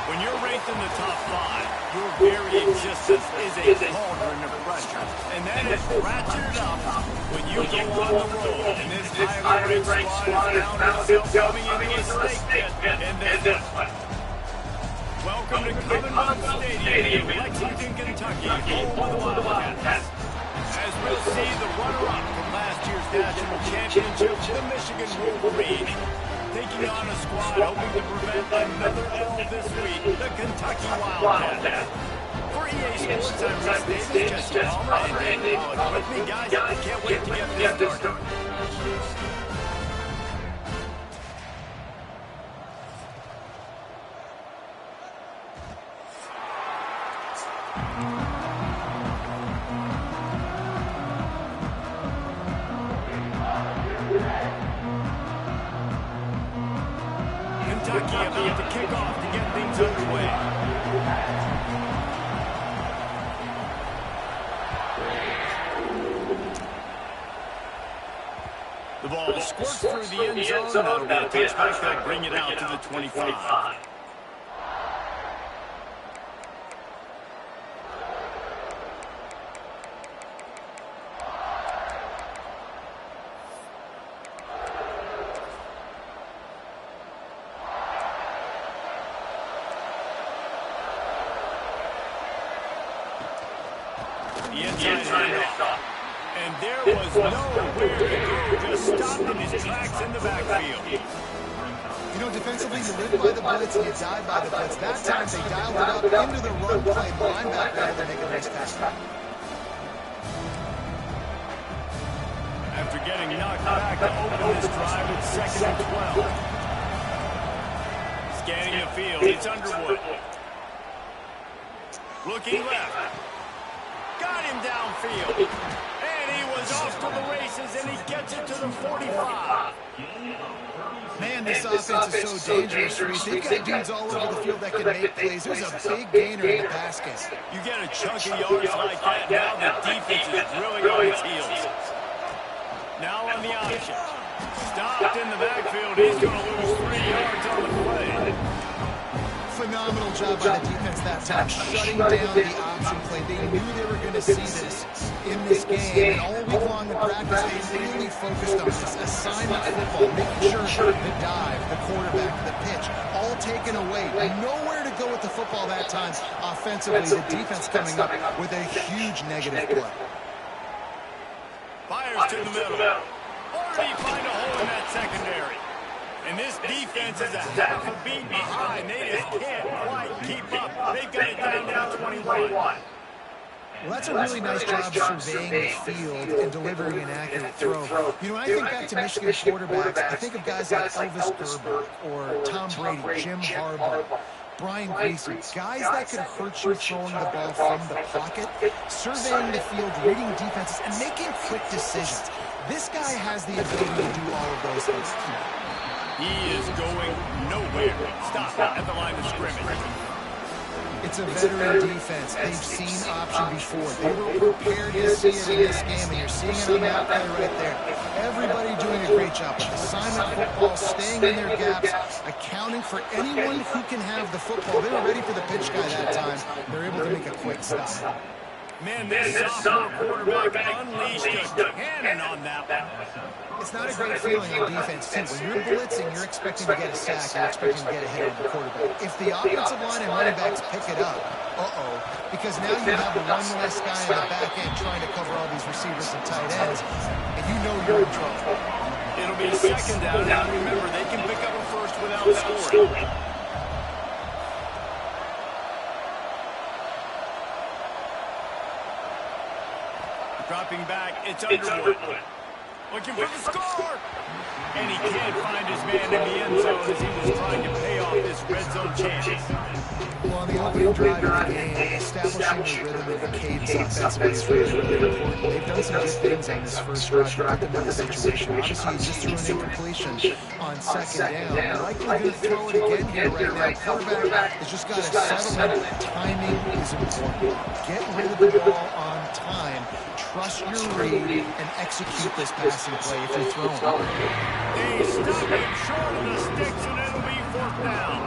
When you're ranked in the top 5, your very existence is a cauldron of pressure. And that is ratcheted up when you go on the road. And this highly ranked squad has found itself coming into a snake pit in this one. Welcome to Commonwealth Stadium in Lexington, Kentucky, home of the Wildcats. As we'll see the runner-up from last year's national championship, the Michigan Wolverine, taking on a squad hoping to prevent another L this week, the Kentucky Wildcats. For EA Sports, I'm Russ Davis, Jesse Palmer, and Dave Pollock with me. Guys, I can't wait to get this started. Kentucky about to kick off to get things underway. The ball squirts through the end zone. That'll be a touchback. They'll bring it out to the 25. And there was nowhere to go, just stopped in his tracks in the backfield. You know, defensively, you live by the blitz and you die by the blitz. That time, they dialed it up into the run play. Linebacker had to make a nice pass. After getting knocked back to open this drive, it's 2nd and 12. Scanning the field, it's Underwood. Looking left. Got him downfield. And he was off to the races, and he gets it to the 45. Man, this offense is so dangerous. They've got dudes all over the field that can make plays. There's a big gainer in the pass game. You get a chunk of yards like that, now the defense is really on its heels. Now on the option. Stopped in the backfield. He's going to lose 3 yards on the play. Phenomenal job by the defense that time, shutting down the option play. They knew they were going to see this in this game, and all week long in practice, they really focused on this assignment football, making sure the dive, the quarterback, the pitch, all taken away. Nowhere to go with the football that time. Offensively, the defense coming up with a huge negative play. Fires to the middle. Already find a hole in that secondary. And this defense is a half a beat behind. They just can't quite keep up. They've got it down now 21. Well, that's a really nice job surveying the field and delivering an accurate throw. You know, when I think back to Michigan quarterbacks, I think of guys like Elvis Gerber or Tom Brady, Jim Harbaugh, Brian Griese, guys that could hurt you throwing the ball from the pocket, surveying the field, reading defenses, and making quick decisions. This guy has the ability to do all of those things. He is going nowhere. Stop at the line of scrimmage. It's a veteran defense. They've seen option before. They were prepared to see it in this game, and you're seeing it on that play right there. Everybody doing a great job with assignment football, staying in their gaps, accounting for anyone who can have the football. They were ready for the pitch guy that time. They're able to make a quick stop. Man, this sophomore quarterback unleashed a cannon on that one. It's not a great feeling on defense, too. When you're blitzing, you're expecting to get a sack. You're expecting to get a hit on the quarterback. If the offensive line and running backs pick it up, because now you have one less guy in the back end trying to cover all these receivers and tight ends, and you know you're in trouble. It'll be 2nd down. Now remember, they can pick up a first without scoring. Dropping back, it's Underwood. Looking for the score! And he can't find his man in the end zone as he was trying to pay off this red zone chance. Well, on the opening drive of the game, establishing the rhythm of the cadence offensively is really important. They've done some good things on this first drive to put them in the situation. Obviously, you just threw an incompletion on 2nd down. Likely going to throw it again here right now. Quarterback has just got to settle in. Timing is important. Get rid of the ball on time. Trust your read and execute this passing play if you're throwing. They stop him short of the sticks, and it'll be 4th down.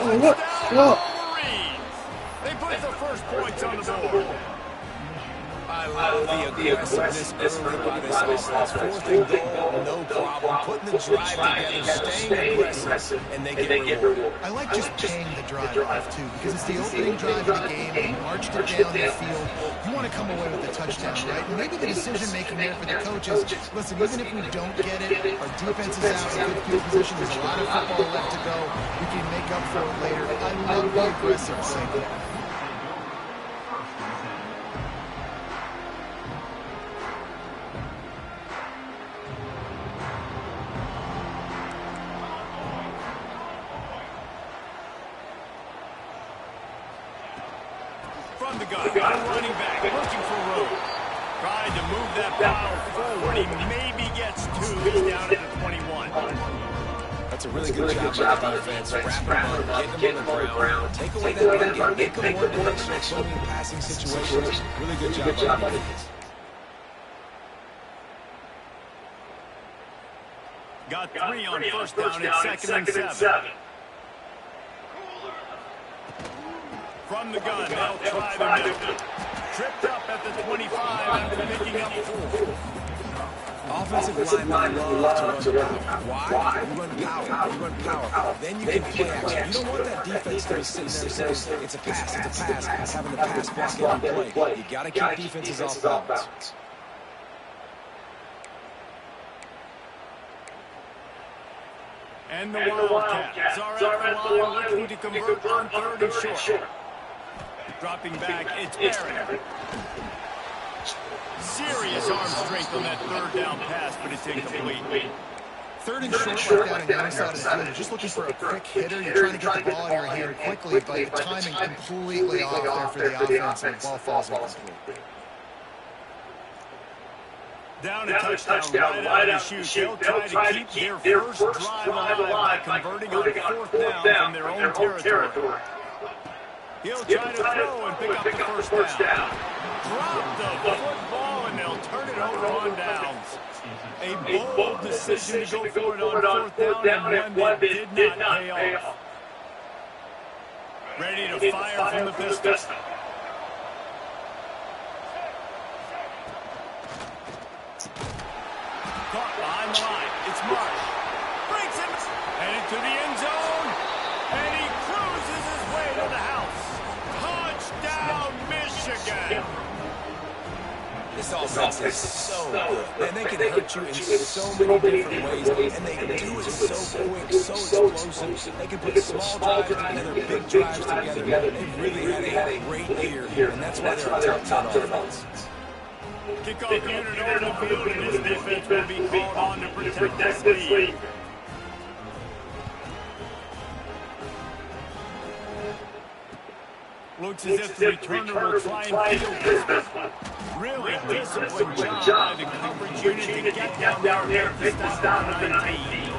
Touchdown, Wolverines! They put the first points on the board. I love the aggressiveness early by this offense. Fourth and goal, no problem. Putting the drive together, staying aggressive, and they get rewarded. I like just paying the drive off, too, because it's the opening drive of the game. You marched it down the field. You want to come away with a touchdown, right? And maybe the decision-making there for the coaches, listen, even if we don't get it, our defense is out in good field position. There's a lot of football left to go. We can make up for it later. I love the aggressive play there. From the gun, running back, looking for room. Trying to move that ball forward. He maybe gets 2. He's down at the 21. That's a really good job by the defense. Wrap them up, get them on the ground. Take away that run game. Make them more directional, swimming, passing situations. Really good job by the defense. Got 3 on first down and second and 7. From the gun, they'll try the middle. Tripped up at the 25 after picking up 4. Offensive linemen love to run power. Why? You run power. Then you can play action. You don't want that defense to be sitting there saying, it's a pass, having the pass block every play. You got to keep defenses off balance. And the Wildcats are at the line looking to convert on 3rd and short. Dropping back, it's Barrett. Serious arm strength on that 3rd down pass, but it's incomplete. 3rd and short down on the other side of the field. You're just looking for a quick hitter. You're trying to get the ball in your hand quickly, but the timing completely off there for the offense, and the ball falls incomplete. Down a touchdown right out of the chute. They'll try to keep their first drive alive by converting on 4th down from their own territory. He'll try to throw and pick up the first down. Drop the football, and they'll turn it over on downs. A bold decision to go for it on 4th down, and one that did not pay off. Ready to fire from the pistol. Caught behind the line. It's Marsh. Breaks him. Headed to the end zone. And he cruises his way to the house. Touchdown, Michigan. This offense is so good. And they can hurt you in so many different ways. And they do it so quick, so explosive. They can put small drives together, big drives together. They really had a great year. And that's why they're a top 10 offense. Kickoff unit on the field, and this defense will be called on to protect this lead. Looks as if the returner will try and field this one. Really disciplined job by the coverage unit to get down there and pick this down at the 19.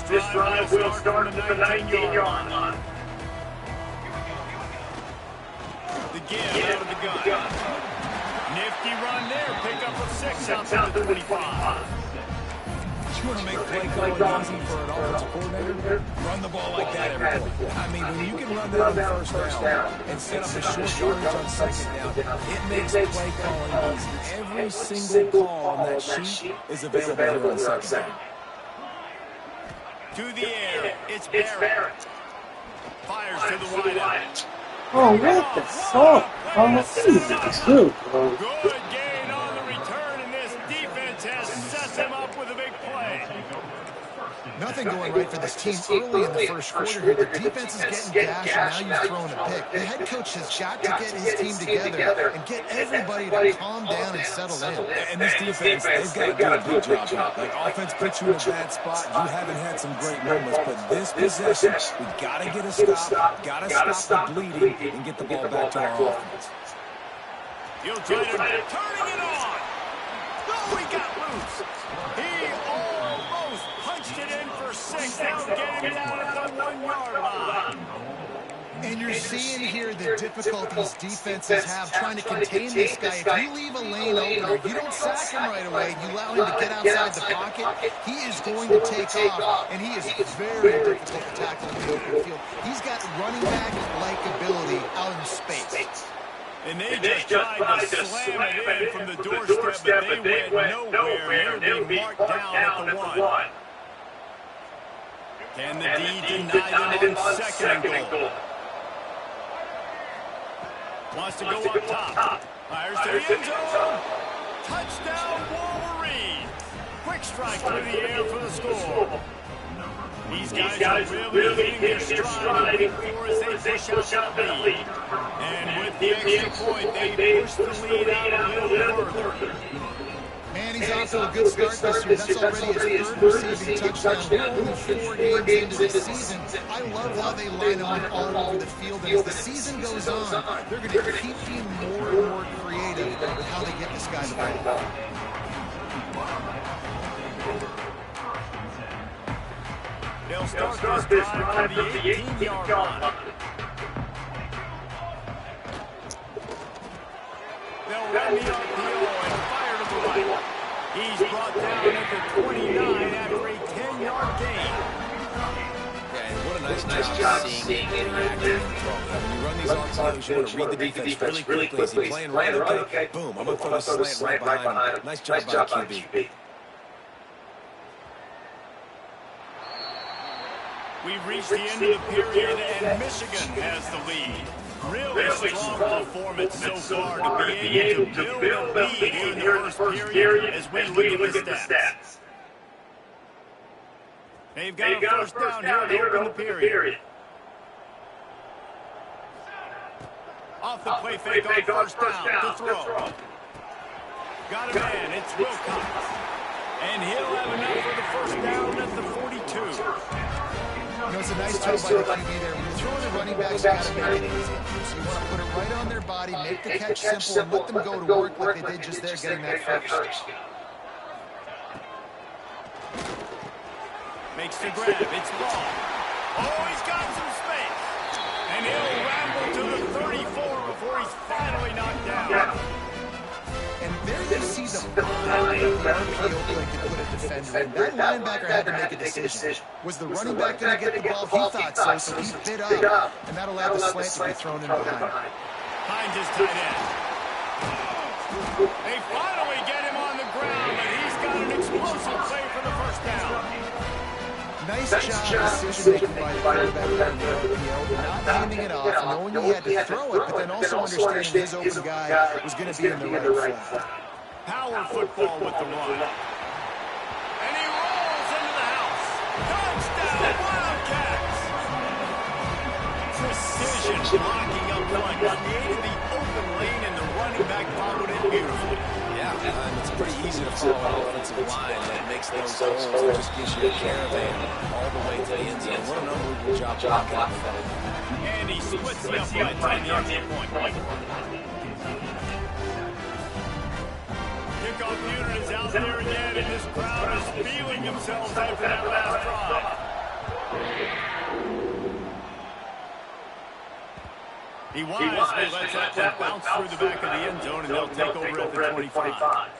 This drive will start at the 19-yard line. The give out of the gun. Nifty run there. Pick up a 6 out to the 25. You want to make play calling easy for an offensive coordinator? Run the ball like that every play. I mean, when you can run that on first down and set up a short yardage on second down, it makes play calling easy. Every single call on that sheet is available here on second down. To the air, it's Barrett. Fires to the wide out. Oh, what the fuck? Oh, this is good, bro. Good gain on the return, and this defense has set him up with a big play. Nothing going right for this team early in the first quarter here. The defense is getting gashed, and now you've thrown a pick. The head coach has got to get his team together and get everybody to calm down and settle in. And this defense, they've got to do a good job. Like, offense puts you in a bad spot. You haven't had some great moments, but this possession, we got to get a stop, got to stop the bleeding, and get the ball back to our offense. He'll try to turning it on. Oh, he got loose. He almost punched it in for 6. They'll get him down at the 1-yard line. And you're seeing here the difficulties defenses have trying to contain this guy. If you leave a lane open or you don't sack him right away, you allow him to get outside the pocket, he is going to take off, and he is very difficult to tackle in the open field. He's got running back-like ability out in space. And they just tried to slam it in from the doorstep, but they went nowhere. They'll be marked down at the 1. Can the D deny them on second and goal? Wants to go up top. Fires to the end zone. Touchdown, Wolverine. Quick strike through the air for the score. These guys are really hitting their stride as they push out the lead. And with the extra point, they push the lead out a little further. Man, he's off to a good start this year. That's already his third receiving touchdown. We're only 4 games into the season. I love how they line him up all over the field. And as the season goes on, they're going to keep being more and more creative with how they get this guy the ball. They'll start this drive from the 18-yard line. They'll run the RPO and fire to the right. He's brought down at the 29 after a 10-yard gain. Yeah, and what a nice job seeing interaction and control. When you run these RPOs, you want to read the defense really quickly. Is he playing right? Okay, boom, I'm going to throw the slant right behind him. Nice job by the QB. We've reached the end of the period, and Michigan has the lead. Really strong performance so far to be able to build a lead here in the first period as we look at the stats. They've got a first down here to open the period. Off the play fake on first down to throw. Got a man, it's Wilcox. And he'll have enough for the first down at the 42. You know, it's a nice job by the QB there. When you're throwing the running backs, you got to make it easy. So you want to put it right on their body, make the catch simple, and let them go to work like they did just there, getting that first. Makes the grab. It's long. Oh, he's got some space. And he'll ramble to the 34 before he's finally knocked down. And there you see the body of the RPO play to put a defender in. That linebacker had to make a decision. Was the running back going to get the ball? He thought so he bit up. And that allowed the slant to be thrown in behind. Hines is tight end. They finally get him on the ground, and he's got an explosive play for the first down. Nice job decision-making by the quarterback on the RPO, not handing it off, knowing he had to throw it, but then also understanding his open guy was going to be in the right flat. Power football with the run. And he rolls into the house. Touchdown, Wildcats! Precision blocking up front, created the open lane, and the running back followed it beautifully. Yeah, it's pretty easy to follow an offensive line that makes those holes and just gives you a caravan all the way to the end zone. What an unbelievable job blocking. And he splits the upright on the exit point. Kickoff unit is out there again, and this crowd is feeling themselves after that last drive. He wisely lets that one bounce through the back of the end zone, and they'll take over at the 25.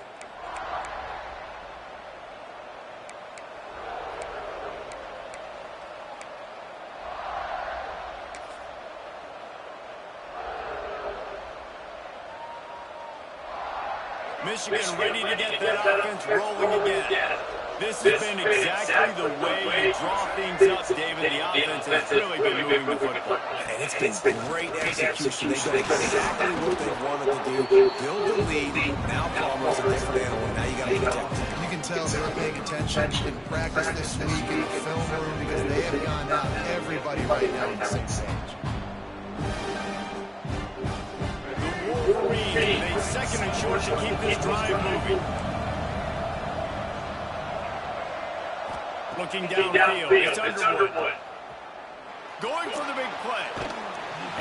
Michigan ready to get that offense rolling again. This has been exactly the way you draw things up, David. The offense has really been moving the football. And it's been great execution. They've done exactly what they wanted to do. Build the lead. Now Palmer's a different animal. Now you got to protect him. You can tell they were paying attention in practice this week in the film room because they have gone out everybody right now on the same page. Wolverines, a second and short to keep this drive moving. Looking downfield, it's Underwood. Going for the big play.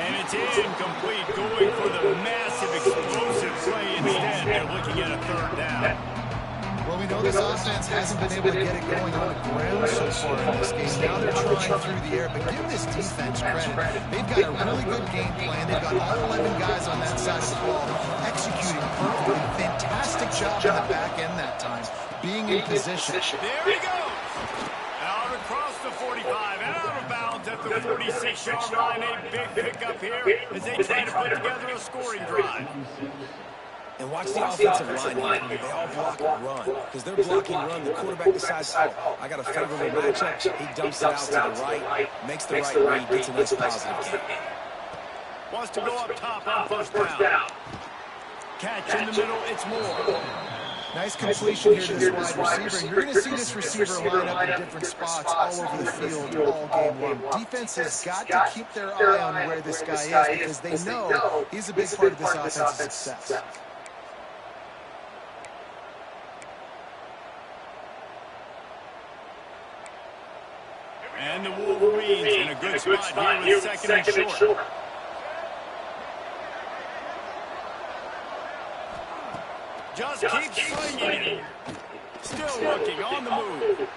And it's incomplete. Going for the massive, explosive play instead. They're looking at a third down. Well, We know this offense hasn't been able to get it going on the ground so far in this game. Now they're trying through the air, but give this defense credit. They've got a really good game plan. They've got all 11 guys on that side of the ball executing perfectly. Fantastic job in the back end that time, being in position. There he goes. Out across the 45 and out of bounds at the 46-yard line. A big pickup here as they try to put together a scoring drive. And watch the offensive line. They all block and run. Because they're blocking run, the quarterback decides, oh, I got a favorable matchup. He dumps it out to the right, makes the right read, gets a nice positive gain. Wants to go up top on first down. Catch in the middle, it's Moore. Nice completion here to this wide receiver. And you're going to see this receiver line up in different spots all over the field all game long. Defense has got to keep their eye on where this guy is because they know he's a big part of this offense's success. And the Wolverines in a good spot here with second and short. Just keep swinging. Still looking on the move.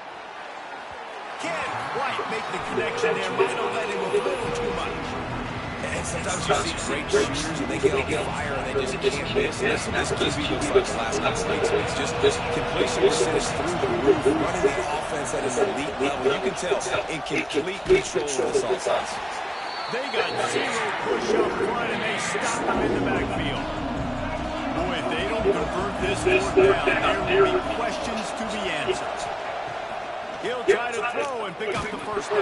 Can't quite make the connection there. Might have let him a little too much. And sometimes you see great shooters and they get on fire and they just can't miss. And this QB looks like the last couple of weeks. It's just completion percentage through the roof, running the offense at an elite level. You can tell in complete control of this offense. They got zero push up front and they stop him in the backfield. Boy, if they don't convert this fourth down, there will be questions to be answered. He'll try to throw and pick up the first down.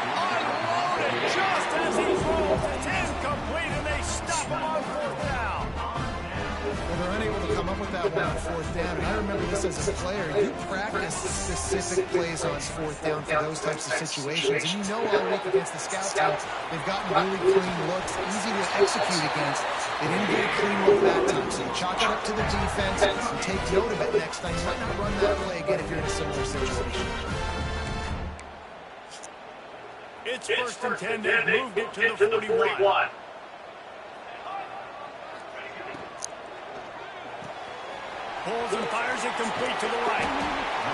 Unloaded just as he throws. It's incomplete and they stop him on fourth down. Well, they're unable to come up with that one on fourth down. And I remember this as a player. You practice specific plays on fourth down for those types of situations. And you know all week against the scout team, they've gotten really clean looks, easy to execute against. They didn't get a clean look that time. So you chalk it up to the defense and take note of it next time. You might not run that play again if you're in a similar situation. It's first and 10. They've moved it to the 41. Pulls and fires it complete to the right.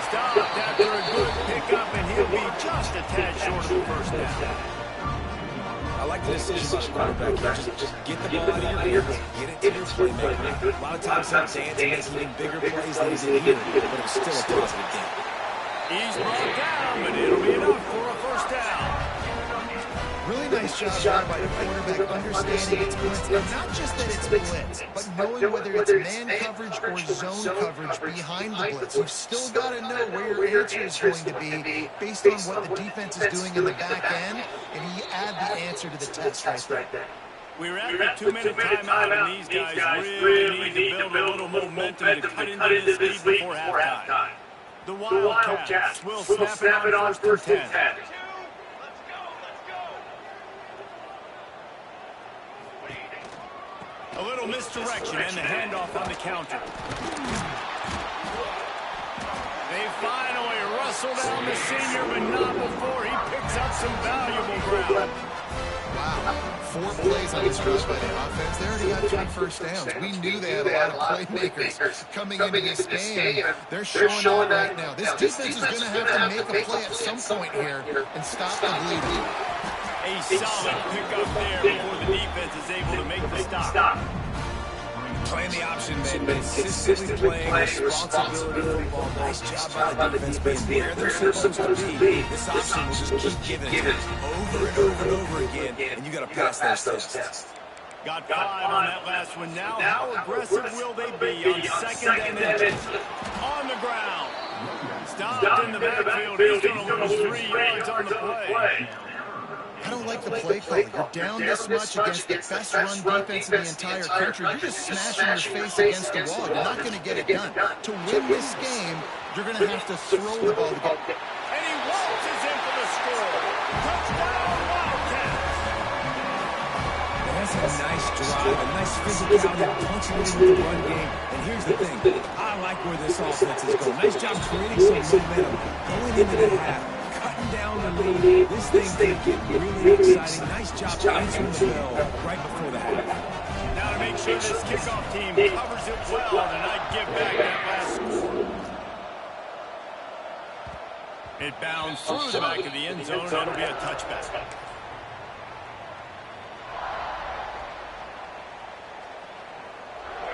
Stopped after a good pickup, and he'll be just a tad short of the first down. I like the decision by the quarterback here. Just get the ball out of your hands, get it to your playmaker. A lot of times he'll dance and make bigger plays than he did here, but it was still a positive game. He's brought down, but it'll be enough for a first down. Really nice job there by the quarterback understanding its blitz. And not just that it's blitz, but knowing whether it's man coverage or zone coverage behind the blitz. You've still got to know where your answer is going to be based on what the defense is doing in the back end, and you add the answer to the test right there. We're at the 2-minute timeout, and these guys really need to build a little momentum to cut into this lead before halftime. The Wildcats will snap it on first and 10. A little misdirection and the handoff on the counter. They finally wrestle down the senior, but not before he picks up some valuable ground. Wow. 4 plays on this drive by the offense. They already got 3 first downs. We knew they had a lot of playmakers coming into this game. They're showing that right now. This defense is going to have to make a play at some point here and stop the bleeding. A solid pickup there before the defense is able to make the stop. Playing the option, man. Consistently playing responsibility football. Nice job by the defense being where they're supposed to be. This option will just keep giving it over and over and over again, and you got to pass those tests. Got 5 on that last one. Now, how aggressive will they be on second and inches? On the ground. Stopped in the backfield. He's going to lose 3 yards on the play. I don't like the play call. You're down this much against the best run defense in the entire country. You're just smashing your face against the wall. You're not going to get it done. To win this game, you're going to have to throw the ball. And he waltzes in for the score. Touchdown, Wildcats. That's a nice drive, a nice physicality, punctuating with the run game. And here's the thing. I like where this offense is going. Nice job creating some momentum going into the half. Cutting down the lead. This thing could get really exciting. Nice job answering the bell right before the half. Now to make sure this kickoff team covers it well and not give back that last score. It bounced through the back of the end zone, and it'll be a touchback.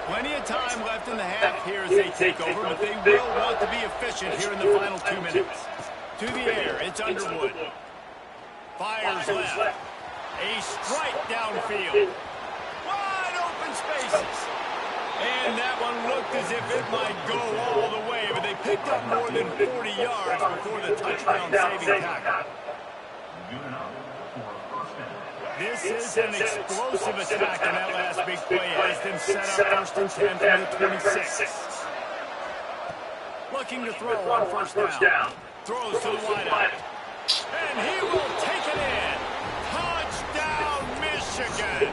Plenty of time left in the half here as they take over, but they will want to be efficient here in the final 2 minutes. To the air, it's Underwood. Fires left. A strike downfield. Wide open spaces. And that one looked as if it might go all the way, but they picked up more than 40 yards before the touchdown-saving tackle. This is an explosive attack, and that last big play has them set up 1st and 10 from the 26. Looking to throw on 1st down. Throws to the wideout. And he will take it in. Touchdown, Michigan.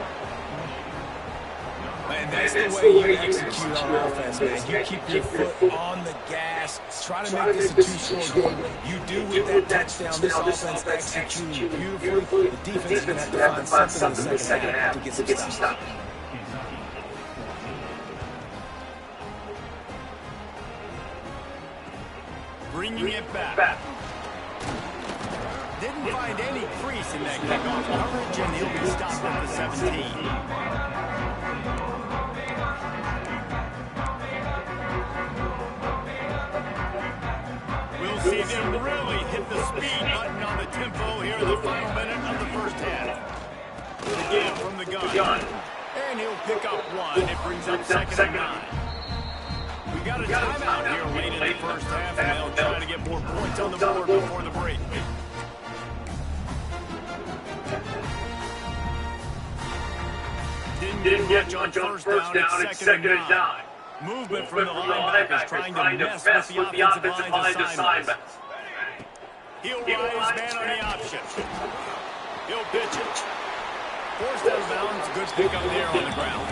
And that's the way you execute on offense, man. You keep your foot on the gas. Try to make this a two-score game. You do with that touchdown. This offense executed beautifully. The defense is going to have to find something in the second half to get some stops. Bringing it back. Didn't find any crease in that kickoff coverage, and he'll be stopped at the 17. We'll see them really hit the speed button on the tempo here in the final minute of the 1st half. Again from the gun. And he'll pick up 1. It brings up 2nd and 9. We got a timeout here late in the 1st half, and they'll try to get more points on the board before the break. Didn't get much on 1st down. It's 2nd and 9. Movement from the linebackers trying to mess with the offensive line's assignments. He'll rise man on the option. He'll pitch it. Forced out of bounds. Good pick up there on the ground.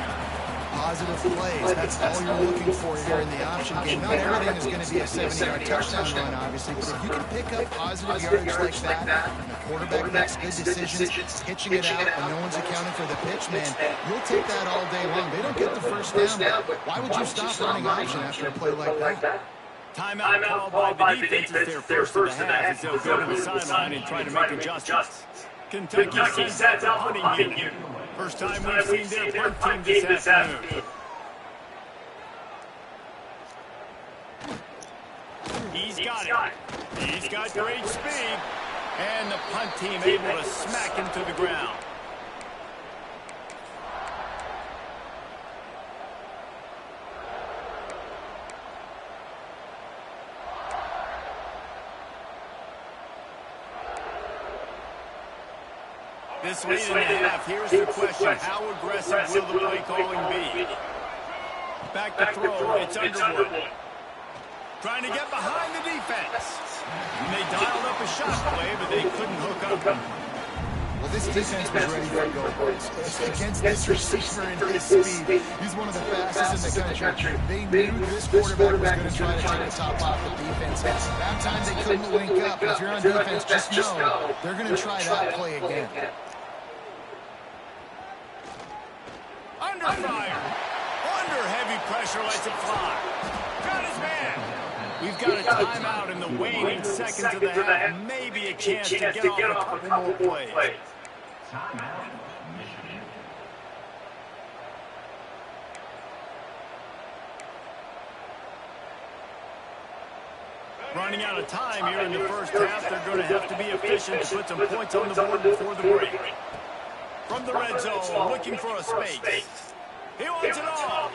Positive plays, that's all you're looking for here in the option game. Not everything is going to be a 70-yard touchdown run, obviously, but if you can pick up positive yardage like that, and the quarterback makes good decisions, pitching it out, and no one's accounting for the pitch, man, you'll take that all day long. They don't get the 1st down, but why would you stop running option after a play like that? Timeout called by the defense is their first of the half as they'll go to the sideline and try to make adjustments. Kentucky sets up punting unit. First time we've seen their punt team this afternoon. He's got it. He's got great speed. And the punt team able to smack him to the ground. This late in the half, here's the question. How aggressive will the play calling be? Back to throw, it's Underwood. Trying to get behind the defense. And they dialed up a shot play, but they couldn't hook up. Well, this defense was ready for goal. Against this receiver and his speed, he's one of the fastest in the country. They knew this quarterback was going to try to take the top off the defense. That time they couldn't link up. If you're on defense, just know they're going to try that play again. Under fire. Under heavy pressure, lets it fly. Got his man. We've got a timeout in the waning seconds of the half. Maybe a chance to get off a couple more plays. Running out of time here in the 1st half. They're going to have to be efficient to put some points on the board before the break. From the red zone, looking for a space. He wants it all.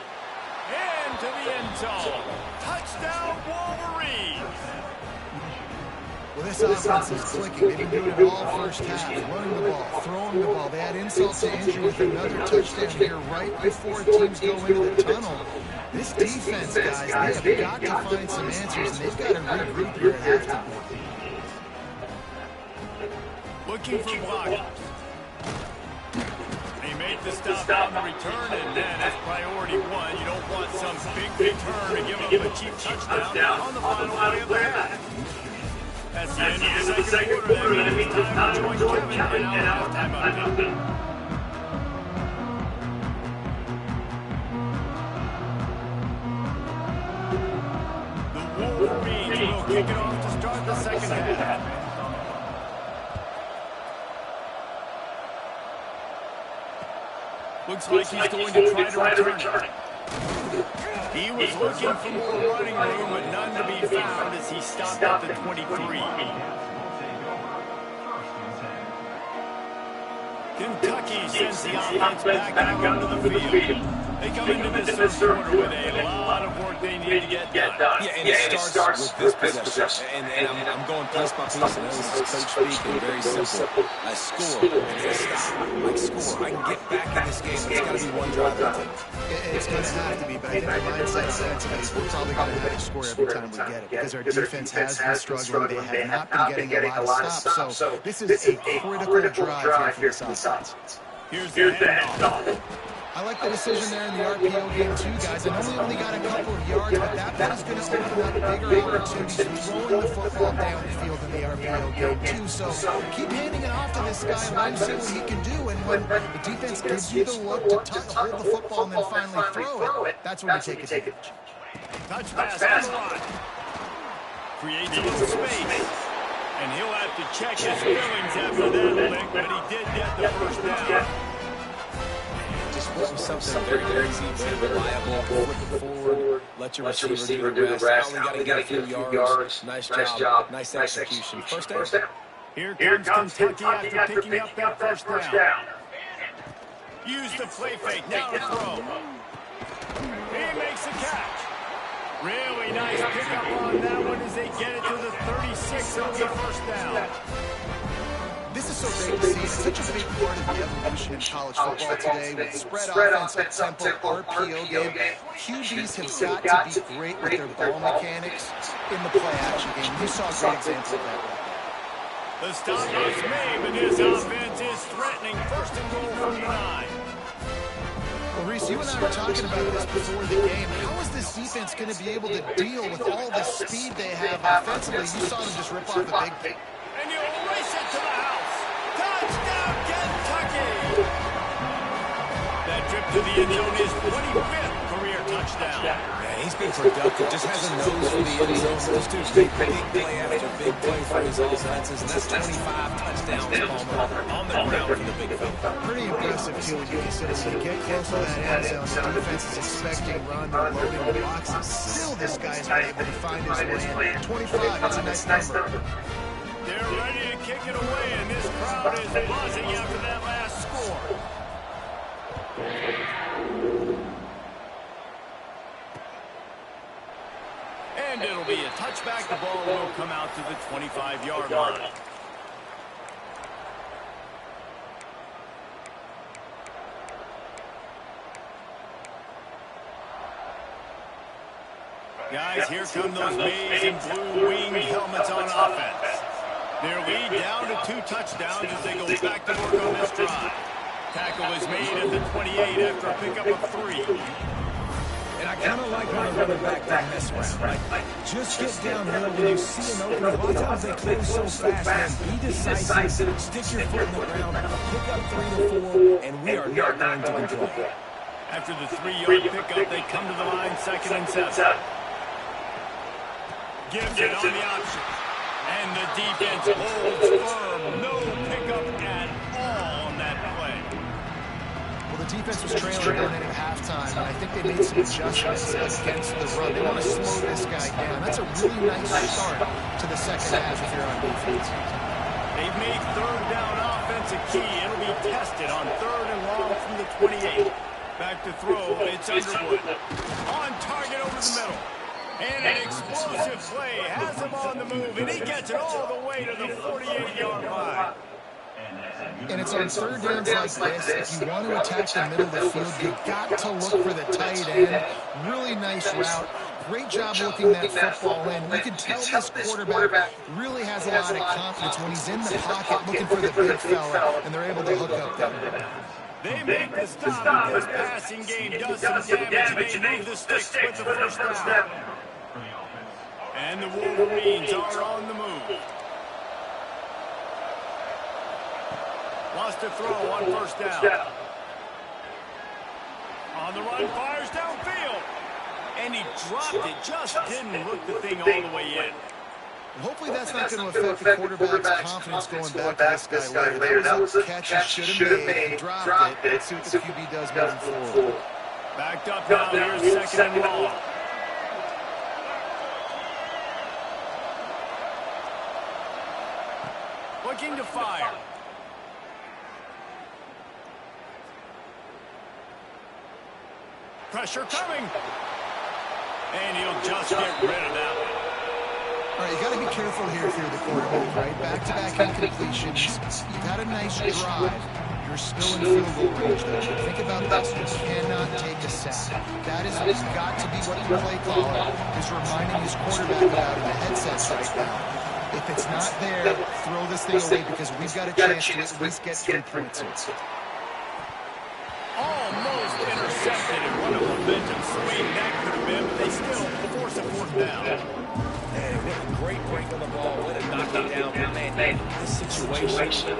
Into the end zone. Touchdown, Wolverines. Well, this offense is clicking. They've been doing it all 1st half. Running the ball, throwing the ball. They had insult to injury with another touchdown here right before teams go into the tunnel. This defense, guys, they have got to find some answers, and they've got to regroup here at halftime. Looking for blockers. They make the stop on the return, and then it's priority 1. You don't want some big return to give up a cheap touchdown on the final play of the half. That's the end of the second quarter. That means it's time to join Kevin and our halftime update. The Wolverines will kick it off to start the second half. Looks like he's going to try to return it. He was looking for more running room, but none to be found as he stopped at the 23. Kentucky sends the offense back out onto the field. They come into this third quarter with a lot of work they need to get done. Yeah, and it starts with this possession. And I'm going piece by piece. I know this is coach speak and very simple. I score. I stop. I can get back in this game. It's got to be one drive at a time. It's going to have to be, but I think the mindset offensively is we're probably going to have to score every time we get it because our defense has been struggling. They have not been getting a lot of stops. So this is a critical drive here for this offense. Here's the handoff. I like the decision there in the RPO game too, guys. I know we only got a couple of yards, but that is going to open up bigger opportunities throwing the football down the field in the RPO game too. So keep handing it off to this guy and let him see what he can do. And when the defense gives you the look to hold the football and then finally throw it, that's when you take advantage. Touch pass on the line. Creates a little space. And he'll have to check his feelings after that lick, but he did get the first down. Just put something very easy, very reliable, flip it forward, let your receiver do the rest. Now we got to get a few yards. Nice job. Nice execution. First down. Here comes Kentucky after picking up that first down. Use the play fake. Now to throw. He makes the catch. Really nice pickup on that one as they get it to the 36 on the first down. This is so great to see. It's such a big part of the evolution in college football today with spread offense, up-tempo, RPO game. QBs have got to be great with their ball mechanics in the play-action game. You saw a great example of that. The stop is made, but this offense is threatening. First and goal from the 9. Well, Reese, you and I were talking about this before the game. How is this defense going to be able to deal with all the speed they have offensively? You saw them just rip off the big. And you race it to the house. Touchdown, Kentucky! That trip to the end zone is 25th career touchdown. Yeah, he's been productive. Just has a nose for the end zone. Those two big play after big play for his offenses. And that's 25 touchdowns on the ground for the big fella. Pretty impressive, too, when you consider when you get close to that end zone, the defense is expecting run, they're loading the boxes. Still, this guy's been able to find his way in. 25, that's a nice number. They're ready to kick it away, and this crowd is buzzing after that last score. And it'll be a touchback. The ball will come out to the 25-yard line. Guys, here come those maize and blue-winged helmets on offense. Their lead down to 2 touchdowns as they go back to work on this drive. Tackle is made at the 28 after a pickup of 3. And I kind of like how the running back doesn't mess around. Like, just get downhill when you see an opening. A lot of times they close so fast, man. Be decisive, stick your foot in the ground, pick up 3 to 4, and we are not going to control. After the 3-yard pickup, they come to the line, 2nd and 7. Gives it on the option. And the defense holds firm. No pickup at all on that play. Well, the defense was trailing going into halftime, and I think they made some adjustments against the run. They want to slow this guy down. That's a really nice start to the second half if you're on defense. They've made third down offense a key. It'll be tested on 3rd and long from the 28. Back to throw. It's Underwood. On target over the middle. And an explosive play has him on the move, and he gets it all the way to the 48-yard line. And it's on third downs like this. If you want to attack the middle of the field, you've got to look for the tight end. Really nice route. Great job looking that football in. You can tell this quarterback really has a lot of confidence when he's in the pocket looking for the big fella, and they're able to hook up there. They make the stop. This passing game does some damage. They move the sticks with the first down. And the Wolverines are on the move. Lost to throw on first down. On the run, fires downfield. And he dropped it, just didn't look the thing all the way in. Hopefully that's not going to affect the quarterback's confidence going back to this guy later. That was a catch he should have made. He dropped it. Let's see what the QB does moving forward. Backed up now, here's second and long. Looking to fire. Pressure coming. And he'll just get rid of that one. All right, you got to be careful here if you're the quarterback, right? Back-to-back incompletions. You've had a nice drive. You're still in field goal range, though. Think about this. You cannot take a sack. That is got to be what the play caller is reminding his quarterback about in the headsets right now. If it's not there, throw this thing away because we've got a chance to at least get 3 points here. Almost intercepted, and what a momentum swing that could have been, but they still force a fourth down. Man, what a great break on the ball. What a knocking down. But man, this situation,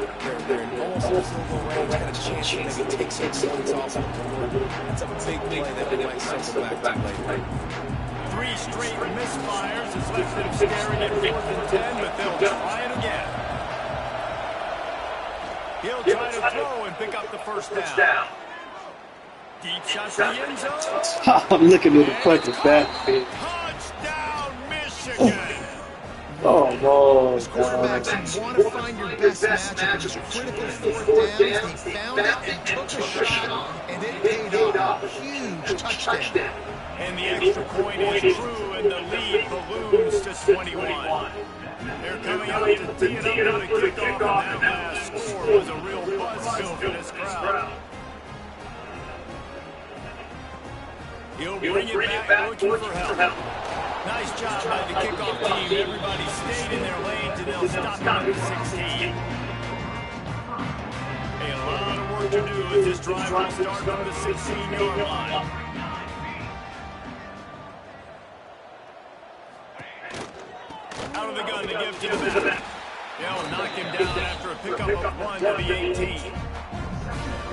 they're in almost in field goal range. Got a chance to maybe take some points off the board. That's a big play that they might circle back to later. 3 straight misfires has left them staring at 4th and 10, but they'll try it again. He'll try to throw and pick up the first down. Deep shot to the end zone. I'm looking at the punches back. Touchdown, Michigan. Oh, no. As quarterbacks, you want to find your best matchup in these critical 4th downs. They found it and took a shot, and it paid off. Huge touchdown. And the extra point is true, and the lead balloons to 21. They're coming out to tee it up with a kickoff, and that last score was a real buzzkill for this crowd. He'll bring it back looking for help. Nice job by the kickoff team. Everybody stayed in their lanes, and they'll stop at the 16. A lot of work to do as this drive will start from the 16-yard line. Out of the gun to give to the back. They'll knock him down after a pickup of 1 to the 18.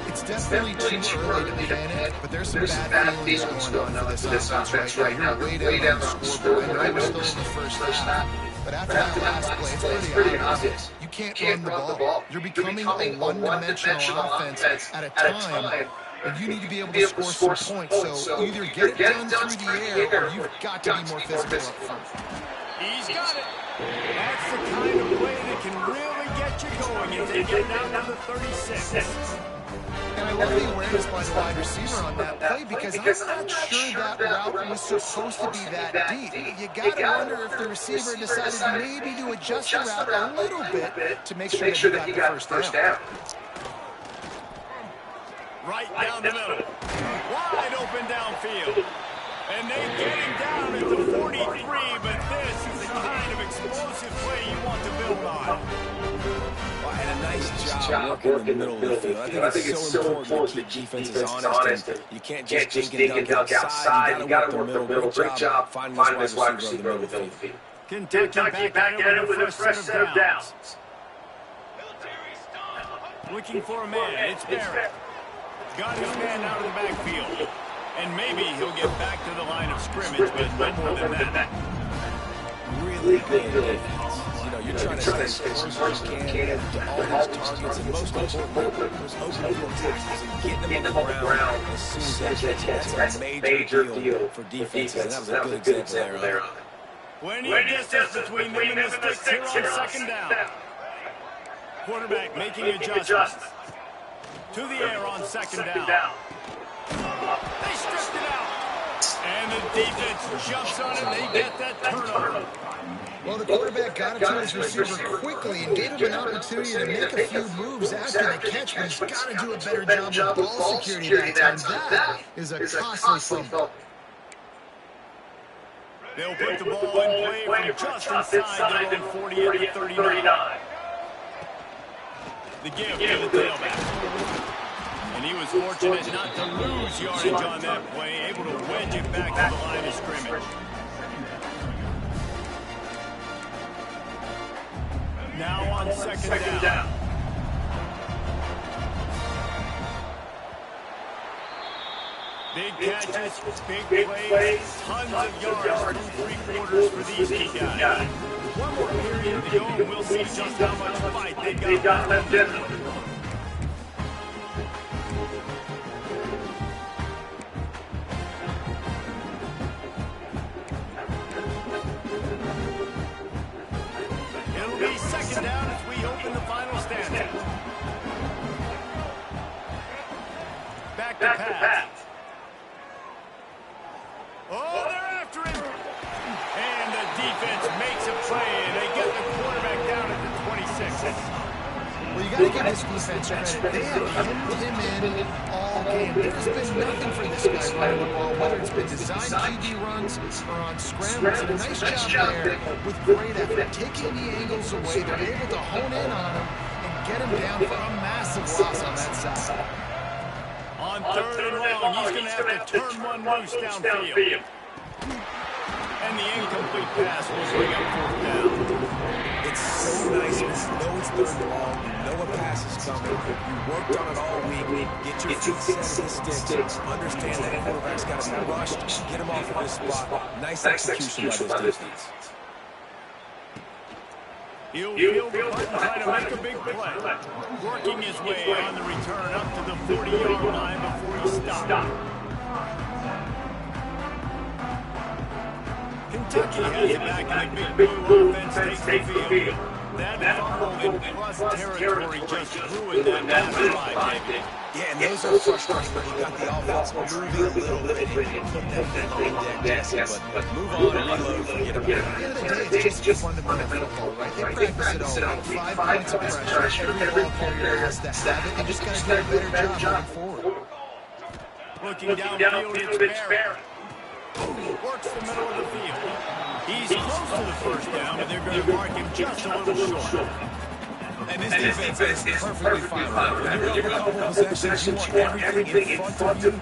It's definitely too early to panic, but there's some bad feelings going on for this offense right now. You're way down on the scoreboard. I know we're still in the first half, but after that last play, it's pretty obvious. You can't run the ball. You're becoming a one-dimensional offense at a time, and you need to be able to score some points. So either get it done through the air, or you've got to be more physical up front. He's got it. That's the kind of play that can really get you going as they get down to the 36. And I love the awareness by the wide receiver on that play because I'm not sure that route was supposed to be that deep. You got to wonder if the receiver decided maybe to adjust the route a little bit to make sure that he got the first down. Right down the middle. Wide open downfield. And they get him down at the 43, but this is the kind of explosive play you want to build on. And a nice job working in the middle of the field. I think it's so important to keep defenses honest. And you can't just dink and dunk outside. You got to work the middle. Great job finding this wide receiver in the middle of the field. Kentucky back at it with a fresh set of downs. Looking for a man. It's Barrett. Got his man out of the backfield. And maybe he'll get back to the line of scrimmage, but no more than that. Really good defense. You know, you're trying to stay as close as you can to all those targets, and most importantly, those open field tackles and getting them on the ground as soon as they catch it. That's a major deal for defenses, and that was a good example there. Plenty of distance between them and the sticks here on second down. Quarterback making adjustments. To the air on second down. They stripped it out. And the defense jumps on it. They get that turnover. Well, the quarterback got it to his receiver quickly and gave him an opportunity to make a few moves after the catch, but he's got to do a better job with ball security that time. That is a costly fumble. They'll put the ball in play from just inside their own 40 at the 39. The give to the tailback. And he was fortunate not to lose yardage on that play, able to wedge it back to the line of scrimmage. Now on second down. Big catches, big plays, tons of yards through 3 quarters for these two guys. One more period to go, and we'll see just how much fight they've got left in them. It'll be second down as we open the final stanza. Back to pass. Oh, they're after him. And the defense makes a play, and they get the quarterback down at the 26. Well, you got to give this defense credit. They have hemmed him in all game. There's been nothing for this guy running the ball, whether it's been designed QB runs or on scrambles. And a nice job there with great effort. Taking the angles away, they're able to hone in on him and get him down for a massive loss on that side. On third and long, he's going to have to turn one loose downfield. And the incomplete pass will bring up fourth down. It's so nice when you know it's third and long, you know a pass is coming, you worked on it all week, get your feet set in the sticks, understand that quarterback's got to be rushed, get him off of this spot. Nice execution by this defense. He'll feel the button, trying to make a big play. Working his way on the return up to the 40-yard line before he stopped. Kentucky has it back in the big blue offense, takes the field. That fumble in plus territory just ruined that last drive. Yeah, and those are frustrating when you got the offense moving a little bit and put that thing on deck, Jesse, but move on and reload, forget about it. At the end of the day, it's just fundamental football, right? They practice it all week. 5 points of pressure. Every ball carrier has to have it. They just got to do a better job moving forward. Looking downfield, it's Barrett. Works the middle of the field. He's close to the first down, and they're going to mark him just a little short. And this defense is perfectly fine with it. When you're up a couple possessions, you want everything in front of you.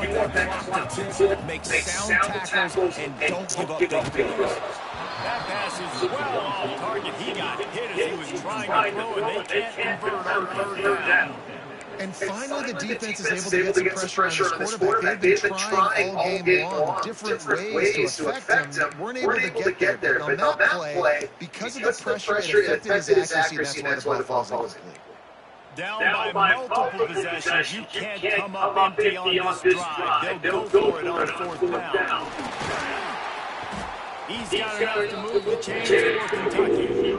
You want that clock to tick, make sound tackles, and don't give up big plays. That pass is well off target. He got hit as he was trying to throw, and they can't convert on third down. And finally, the defense is able to get some pressure on this quarterback. They've been trying all game long different ways to affect him. Weren't able to get there. But on that play, because of the pressure, it affected his accuracy, and that's why the ball's incomplete. Down by multiple possessions, you can't come up empty on this drive. They'll go for it on fourth down. He's got enough to move the chains for Kentucky.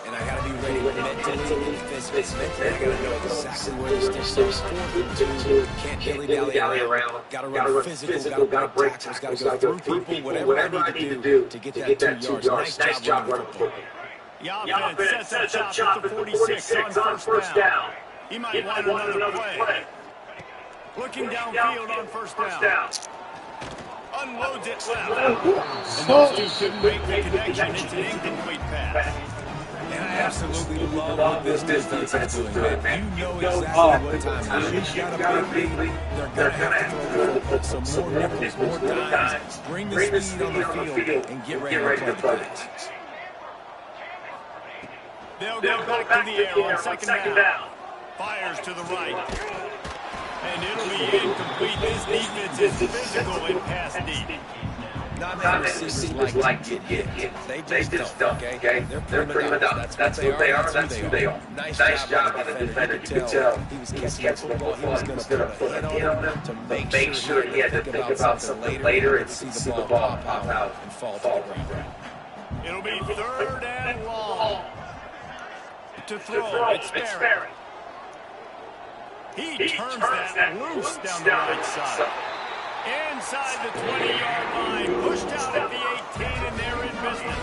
And I got to be ready mentally and physically. I got to know exactly where to step. Fourth and 2, can't dilly-dally around. Got to run physical, got to break tackles, got to go through people, whatever I need to do to get that 2 yards. Nice job running football. The offense sets up shop at the 46 on first down. He might want another play. Looking downfield on first down. Unloads it left. And those two couldn't make the connection. It's an incomplete pass. And I absolutely love what this defense is doing, man. You know exactly what time it is. You've got a big lead. They're going to have to throw the football. Some more nickels, more dimes. Bring the speed on the field and get ready to play the pass. They'll go back to the air on second down. Fires to the right. And it'll be incomplete. This defense is physical in pass deep. Not many receivers like to get hit. They just don't, okay? They're prima donnas. That's what they are. That's who they are. Nice job by the defender. You could tell he was catching the football. He was going to put a hit on him to make sure he had to think about something later and see the ball pop out and fall to the ground. It'll be third and long. To throw, it's Barrett. He turns that loose down the right side. Inside the 20-yard line, pushed out at the 18, and they're in business.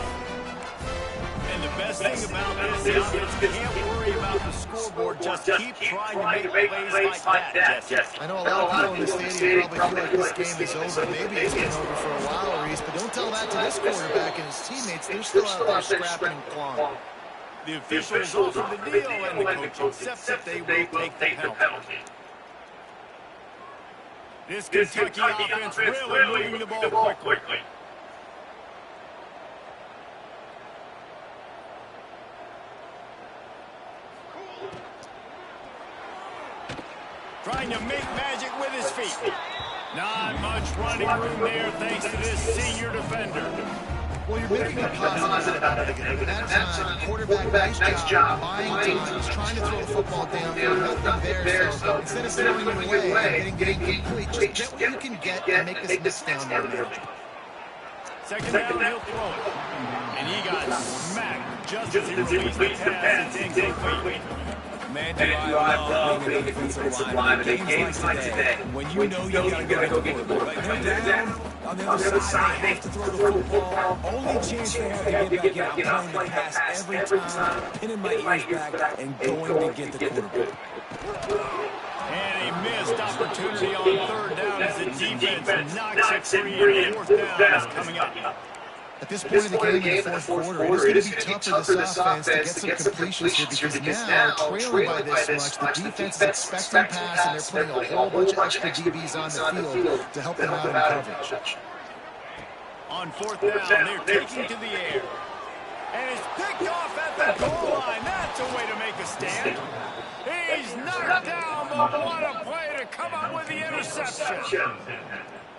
And the best thing about this is you can't worry about the scoreboard. Just keep trying to make plays like that, Jesse. I know a lot of people in the stadium probably feel like this game is over. Maybe it's been over for a while, Reese, but don't tell that to this quarterback and his teammates. They're still out there scrapping and clawing. The officials offer the deal, and the coach accepts that they will take the penalty. This Kentucky offense really moving the ball quickly. Trying to make magic with his feet. Not much running room there thanks to this senior defender. Well, you're making a positive out of the negative. And that time, quarterback, nice job, buying time. He's trying to throw the football down. Nothing there. So instead of throwing it away and getting incomplete, just get what you can get and make this next down more manageable. Second down, he'll throw it. And he got smacked just as he released the pass. It's incomplete. Man, do I love being a defensive lineman in games like today. When you know you gotta go get the quarterback. Like they're down on the other side, they have to throw the football. Only chance they have to get back in. I'm playing the pass every time, pinning my ears back and going to get the quarterback. And a missed opportunity on third down as the defense knocks it free, and fourth down is coming up. At this point of the game, in the fourth quarter, it is going to be tough for this offense to get some completions here because now, trailing by this much, the defense is expecting pass, and they're putting a whole bunch of extra DBs on the field to help them out in coverage. On fourth down, they're taking to the air. And it's picked off at the goal line. That's a way to make a stand. He's knocked down, but what a play to come up with the interception.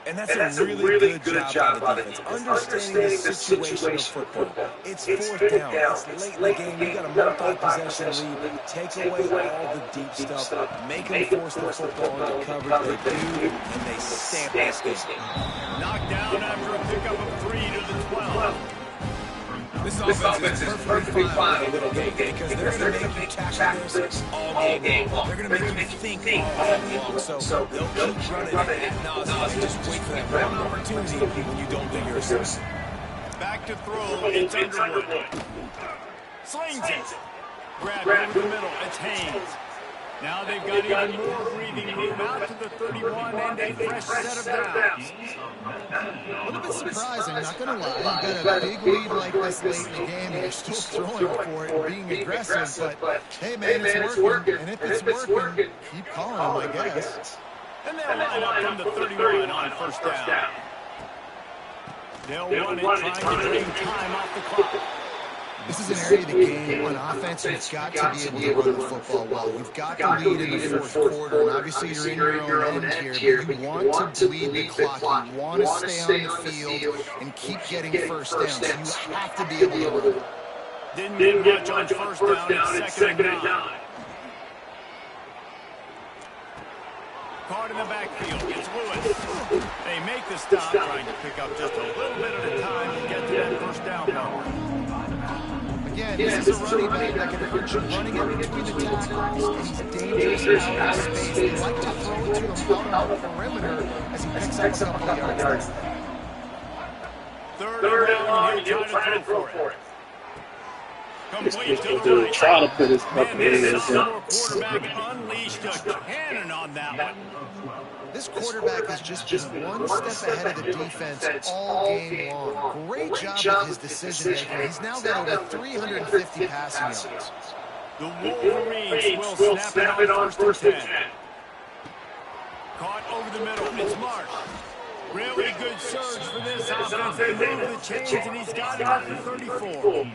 And that's a really good job by the defense. Understanding the situation of football. It's fourth down. It's late in the game. You got a multi-possession lead. Take away all the deep stuff. Make them force the football into coverage. They do, and they stamp this game. Knocked down after a pickup of 3 to the 12. This offense is perfectly fine in a little game because they're going to make you tackle this all game long. They're going to make you think all game long. So they'll keep running it. No, just wait for that one opportunity when you don't think you're safe. Back to throw. It's Underwood. Slings it. Grab over the middle. It's Haynes. Now they've got even more breathing room out to the 31 and a fresh set of downs. A little bit surprising, not going to lie. You've got a big lead like this late in the game, and you're still throwing for it and being aggressive. But, hey, man, it's working. And if it's working, keep calling them, I guess. And they'll line up from the 31 on first down. They'll run it, trying to drain time off the clock. This is an area of the game on offense you've got to be able to run the football well. You've got the lead in the fourth quarter, and obviously you're in your own end here, but you want to bleed the clock. You want to stay on the field and keep getting first down, so you have to be able to run. Didn't get much on first down, it's second and 9. Caught in the backfield, it's Lewis. They make the stop, trying to pick up just a little bit at a time and get to that first down number. Again, this is a running back that can hurt you running in between the tackles. He's dangerous out of space. They like to throw it to him out on the perimeter as he picks up a couple of yards. Third down, and he'll try to throw for it. Complete to the right. Try to put his couple in there. Quarterback unleashed a cannon on that one. This quarterback has just been one step ahead of the defense all game long. Great job with his decision-making. He's now got over 350 passing yards. The Wolverines will snap it on first and 10. Caught over the middle. It's Marsh. Really good surge for this offense. They move the chains, and he's got it up to 34.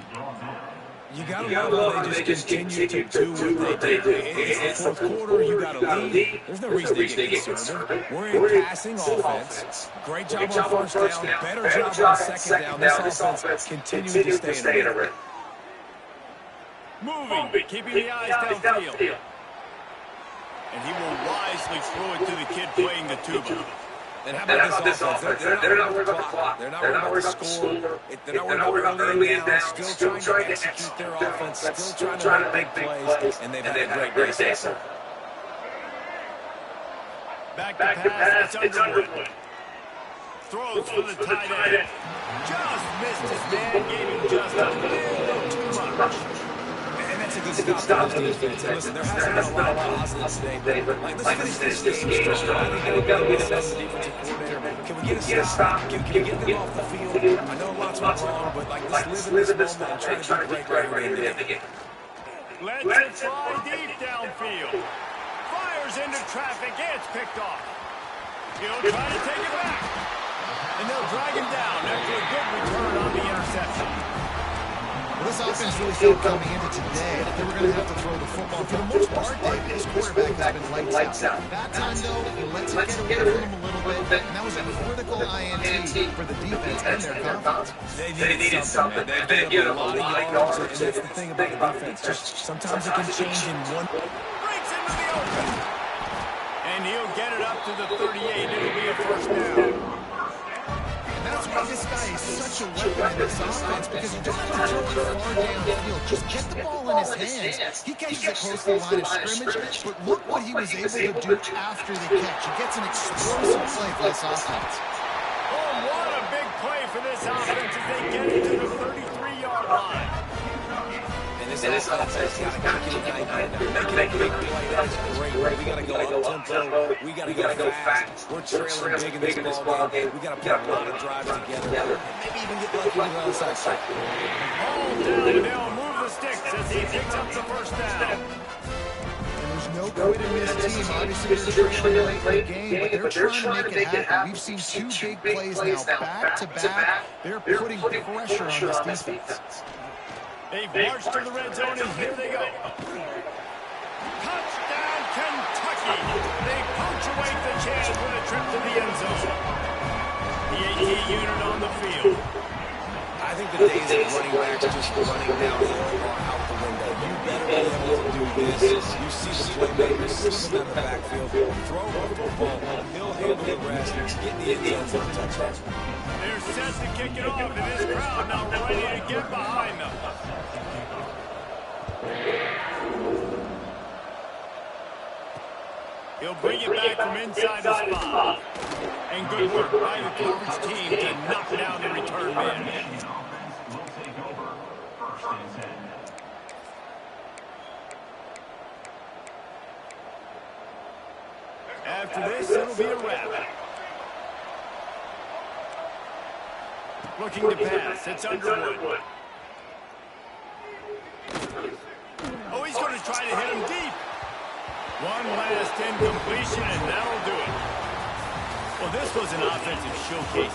You got to love how they just continue to do what they do. It's the fourth quarter. You got to lead. There's no reason to get conservative. We're in passing offense. Great job on first down. Better job on second down. This offense continuing to stay in a rhythm. Moving, keeping the eyes downfield. And he will wisely throw it to the kid playing the tuba. And how about this offense? They're not worried about the clock. They're not worried about the score. They're not worried about early and down. Still trying to execute their offense. Still trying to make big plays. And they've had great days. Back to pass. It's Underwood. Throws for the tight end. Just missed his man. Gave him just a little too much. That's a good stop for this defense. And listen, there hasn't been a lot of positives today, but let's finish this game strong. I think we've got to be the best defensive coordinator. Can we get a stop? Can we get them off the field? I know lots went wrong, but let's live in this moment and try to be great right here in the game. Let's it fly deep downfield. Fires into traffic. It's picked off. He'll try to take it back. And they'll drag him down after a good return on the interception. Well, this offense really felt coming into today that they were going to have to throw the football. For the most part, David, this quarterback has been lights out. That time, though, he lets it get away from him a little bit, and that was a critical INT for the defense and their confidence. They needed something, man. They gave up a lot of yards, and that's the thing about the defense. Just sometimes it can change in one. Breaks into the open. And he'll get it up to the 38. It'll be a first down. That's why this guy is such a weapon in this offense, because you don't have to throw it far downfield. Just get the ball in his hands. He catches it close to the line of scrimmage, but look what he was able to do after the catch. He gets an explosive play for this offense. Oh, what a big play for this offense as they get it to the 33-yard line. And this offense has got to get it right now. Make a big play. That's great. We got to go up-tempo. We got to go fast. We're trailing big in this ball game. We got to put a lot of drives together. And maybe even get lucky with the outside side. All down, they'll move the sticks as he picks up the first down. And there's no quit in this team. Obviously, they're trailing late in the game, but they're trying to make it happen. We've seen two big plays now back-to-back. They're putting pressure on this defense. They've marched to the red zone, and here they go. Touchdown, Kentucky. They punctuate the chance with a trip to the end zone. The AT unit on the field. I think the days of running backs just running downhill are out the window. You better be able to do this. You see the playmakers sitting in the backfield, throw the football, he'll handle the rest, get the end zone for a touchdown. They're set to kick it off, and this crowd now ready to get behind them. He'll bring it back from inside the spot. And good work by the coverage team to knock down the return man. After this, it'll be a wrap. Looking to pass. It's Underwood. Oh, he's going to try to hit him deep. One last incompletion, and that'll do it. Well, this was an offensive showcase.